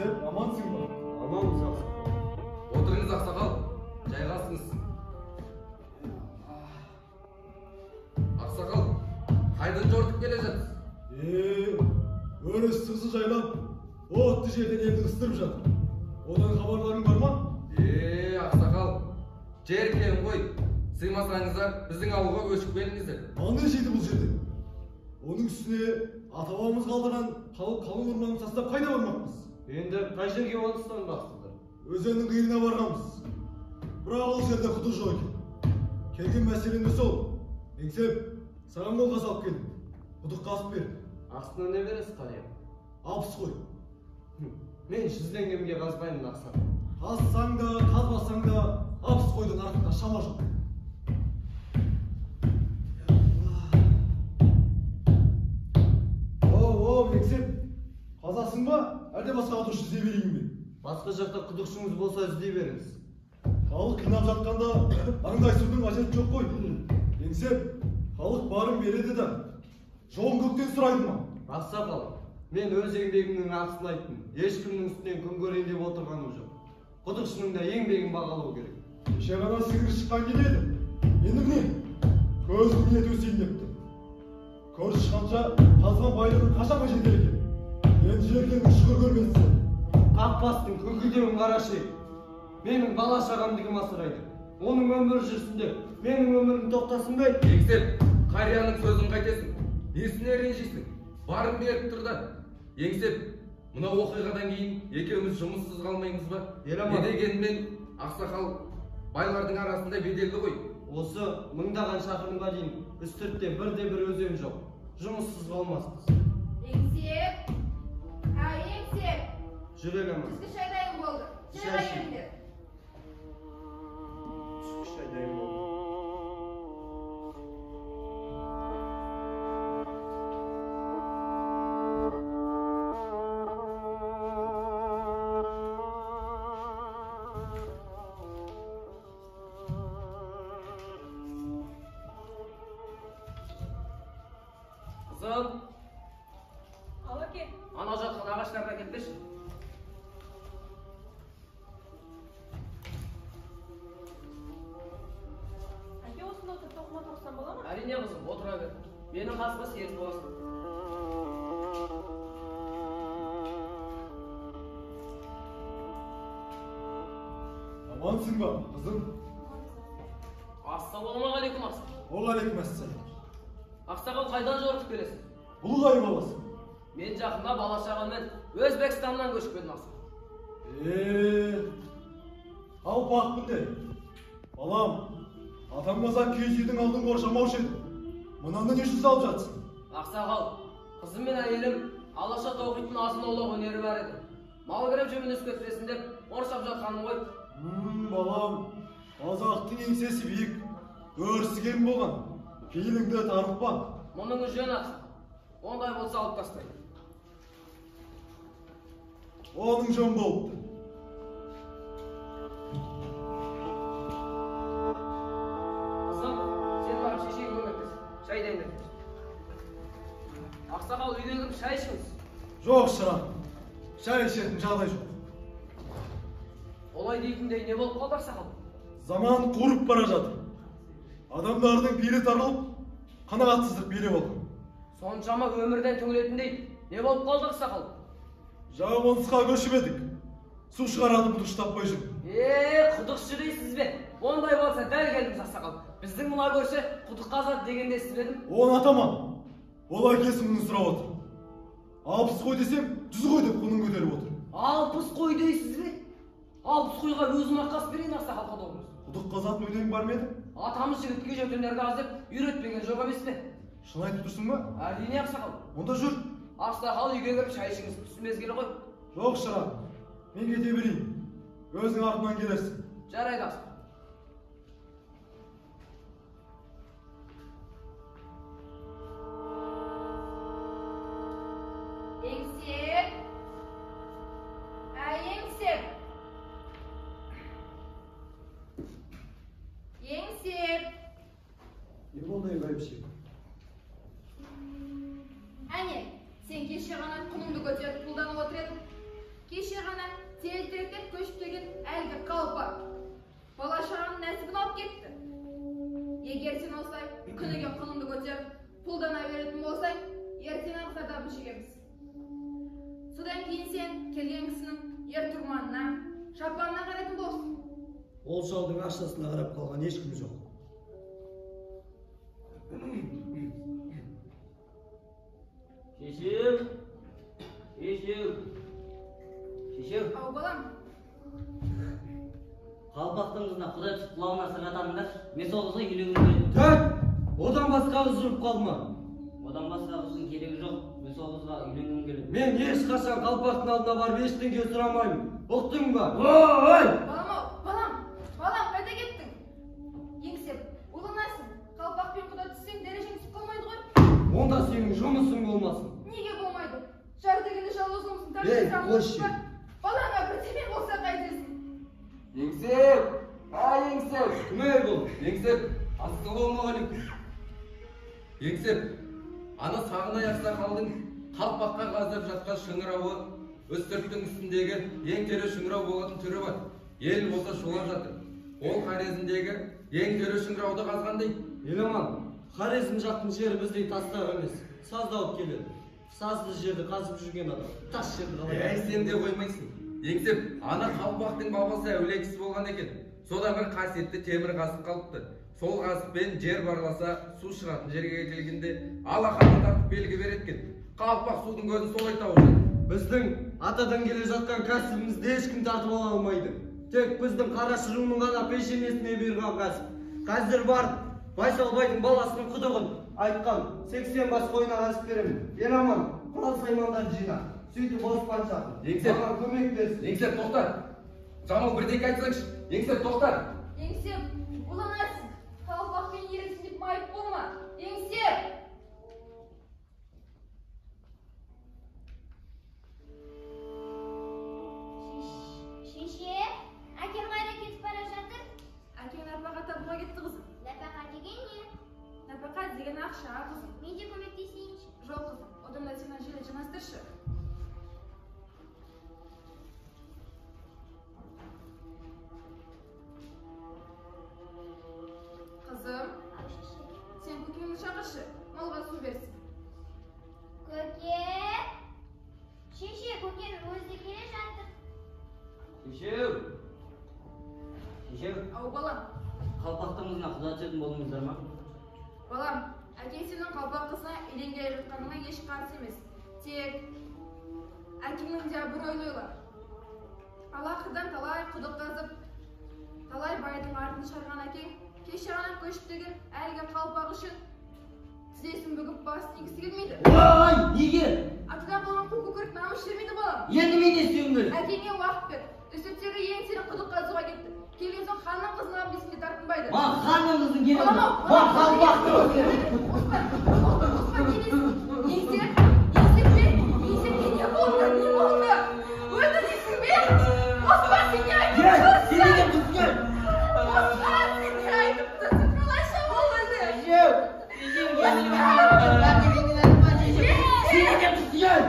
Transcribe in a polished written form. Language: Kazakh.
Еңсеп, амансың ба? Аманбыз ақсақал. Отырыңыз ақсақал, жайғасыңыз. Ақсақал, қайдан жортып келе жатсыз? Өріс сызы жайлап, отты жерден елді ыстырып жатыр. Одан хабарларың бар ма? Ақсақал, жер кең ғой. Сыймасаңыздар, біздің ауылға көшіп келіңіздер. Қандай жейді бұл жерде? Оның үстіне ата-бабамыз қалдырған қалың орманын тастап қайда бармақпыз? Енді қай жерге қоныстанбақсыздар? Өзеннің қиырына барғанбыз. Бірақ ол жерде құдық жоқ екен. Келген мәселені сол. Еңсеп, саған қолға салып келдім. Құдық қазып бер. Астына не бересіз қария? Алпыс қой. Мен 100 кемге қазбаймын ақсақал. Қазсаң да, қазбасаң да, алпыс қойдың артында шама жоқ. Еңсеп, қазасың ба? Әлде басқа құдықшы іздей берейін бе? Басқа жақта құдықшыңыз болса іздей беріңіз. Халық қинап жатқанда аңдайсудың қажеті жоқ қой. Еңсеп, халық барын береді да, жоғын көктен сұрайды ма? Ақсақал, мен өз еңбегімнің ақысын айттым. Ешкімнің үстінен күн көрейін деп отырғаным жоқ. Құдықшының да еңбегін бағалау керек. Кеше ғана сиыр шыққан келеді. Енді міне, көздің ниеті өсейін депті. Көріс шыққанша қазған байлығын қашанға жетер екен. Енді жерден шүкір көрмесін. Қақпастың көкілдеуін қарашы. Менің бала шағамды кім асырайды? Оның өмірі жүрсін деп, менің өмірім тоқтасын бе? Еңсеп, қарияның сөзін қайтесің. Несіне ренжисің? Барын беріп тұр да. Еңсеп, мына оқиғадан кейін екеуміз жұмыссыз қалмаймыз ба? Еламан. Не дегенмен ақсақал байлардың арасында беделді ғой. Осы мыңдаған шақырымға дейін үстіртте бірде-бір өзен жоқ. Жұмыссыз қалмаспыз. Еңсеп! Еңсеп! Жүр Еламан. Түскі шай дайын болды. Шайға келіңдер. Түскі шай дайын болды. Қызым, Ал әке. анау жатқан ағаштарды әкеліп берші. Әке осында отырып тоқыма тұрсам бола ма? Әрине қызым, отыра бер. Менің қасыма серік боласың. Амансың ба, қызым? Ассалаумағалейкум ақсақал. Уағалейкум ассалам. Ақсақал қайдан жортып келесің? Бұл қай баласы? Мен жақында бала шағаммен Өзбекстаннан көшіп келдім ақсақал. Алпақпын де. Балам, атам қазақ киіз үйдің алдын қоршамаушы еді. Мынаны не үшін салып жатсың? Ақсақал, қызым мен әйелім алаша тоқитын азын аулақ өнері бар еді. Мал кіріп жемін өскетіресін деп қоршап жатқаным ғой. Балам, қазақтың еңсесі биік, өрсіген болған. Пейіліңді тарықпа. Мұның жөн ақсақал. Ондай болса алып тастайды. Оның жөн болыпты. Қызым, сен барып шешеге көмектес. Шай дайындап бер. Ақсақал, үйге кіріп шай ішіңіз. Жоқ, шырақ. Шай ішетін жағдай жоқ. Олай дейтіндей не болып қалды ақсақал? Заман қурып бара жатыр. Адамдардың пейілі тарылып, қанағатсыздық билеп алған. Соншама өмірден түңілетіндей не болып қалды ақсақал? Жаңа қонысқа көшіп едік. Су шығаратын құдықшы таппай жүр. Құдықшы дейсіз бе? Ондай болса дәл келдіңіз ақсақал. Біздің мына көрші құдық қазады дегенде естідім. Оны атама. Ол әкесі мұны сұрап отыр. 60 қой десем, 100 қой деп құнын көтеріп отыр. 60 қой дейсіз бе? 60 қойға өзім аққас берейін ақсақал құдығымыз. Құдық қазатын өлең бар ма еді? Атамыз жігітке жөтендерді аз деп үйретпеген жоқ емес пе? Шын айтып тұрсың ба? Әрине ақсақал. Онда жүр. Ақсақал үйге кіріп шай ішіңіз, түсім мезгілі ғой. Жоқ, шырақ. Мен кете берейін. Өзің артынан келерсің. Жарайды ақсақал. Еңсеп! Еңсеп! Еңсеп! Не болды, бәйбіше? Әне, сен кеше ғана құныңды көтеріп пұлданып отыр едің. Kеше ғана тел-тектеп көшіп келген әлгі қалпақ. Бала шағаның нәсібін алып кетті. Егер сен осылай күніге құныңды көтеріп, пұлдана беретін болсаң, ертең-ақ зардабын шегеміз. Содан кейін сен келген кісінің ер-тұрманына, шапанына қарайтын болсын. Ол шалдың ашасына қарап қалған ешкім жоқ. Шешем. Ау балам, Қалпақтың қызына құдай түсіп құлағына сырғатамыңдар. Мен сол қызға үйленгім келеді. Тәт! Одан басқа қыз жүріп қалма. Одан басқа қыздың керегі жоқ. Мен сол қызға үйленгім келеді. Мен ешқашан қалпақтың алдына барып ештеңе сұрамаймын. Ұқтың ба? Ой! балам, қайда кеттің? Еңсеп, ойланасың. Қалпақпен құда түссең, дәрежең түсіп қалмайды ғой. Онда сенің жұмысың болмасын. Неге болмайды? Жар дегенде жалғыз болмасын, Ей, тәртіп қойшы. сағынып па? Балаңа бірдеме болса қайтесің? Еңсеп! Еңсеп! Кім ей бұл? Еңсеп! Ассалаумағалейкум. Еңсеп! Ана Сағынай ақсақалдың қалпаққа қаздырып жатқан шыңырауы үстірттің үстіндегі ең тере шыңырау болатын түрі бар. Ел болса шулап жатыр. Ол Хорезмдегі ең тере шыңырауды қазғандай. Еламан, Хорезм жақтың жері біздей тастақ емес. Саздауып келеді. Сазды жерді қазып жүрген адам. Тас жерді қалай. Сен де қоймайсың. Еңсеп, ана қалпақтың бабасы әулие кісі болған екен. Сода бір қасиетті темір қазып қалыпты. Сол қазықпен жер барласа, су шығатын жерге келгенде алақанын тартып белгі береді екен. Қалпақ судың көзін солай тауып жатыр. Біздің атадан келе жатқан кәсібімізді ешкім тартып ала алмайды. Тек біздің қарашы руының ғана пешенесіне берген кәсіп. Қазір бар, Байсалбайдың баласының құдығын айтқан 80 бас қойына қазып беремін. Еламан, құрал саймандар жина. Сөйтіп оспан шақыр. Еңсеп. Маған көмек берсін. Еңсеп, тоқтар. Жамал бірдеңе айтсаңшы. Еңсеп, тоқтар. Еңсеп, ойланасың. Қалпақпен ерексің деп майып болма. Еңсеп! Шеше, әкем қайда кетіп бара жатыр? Әкең нәпақа табуға кетті қызым. Нәпақа деген не? Нәпақа деген ақша қызым. Мен де көмектесейінші. Жоқ қызым, одан да сен желі жинастыршы. Қызым, Ау, шеше. сен көкеңді шақыршы, малға су берсін. Көке. Шеше, көкен өзі келе жатыр. Шешем. Ау балам, Қалпақтың қызына құда түсетін болдыңыздар ма? балам, әкең сенің қалпақ қызына үйленгелі жатқаныңа еш қарсы емес. Тек әкеңнің де абыройын ойла. Алақырдан талай құдық қазып, талай байдың артын шығарған әкең кеше ғана көшіп келген әлгі қалпақ үшін тізесін бүгіп басын игісі келмейді. Ой, неге? Атадан қалған қу көкірек намыс жермейді балам. Енді мен не істеуім керек? Әкеңе уақыт бер. Үстіптегі ең сенің құдық қазуға кетті. Келген соң ханның қызына бесінде тартынбайды. Маған ханның қызын керек. Балам, Маған қалпақты керек. Оспан денесін. Еңсеп пе? Еңсеп не болды? Не болды? Өлді дейсің бе? Оспан сен не айтып тұрсың? Сені де түскер. Оспан сен не айтып тұрсың? Қалайша ол өлді? Сені де түскер.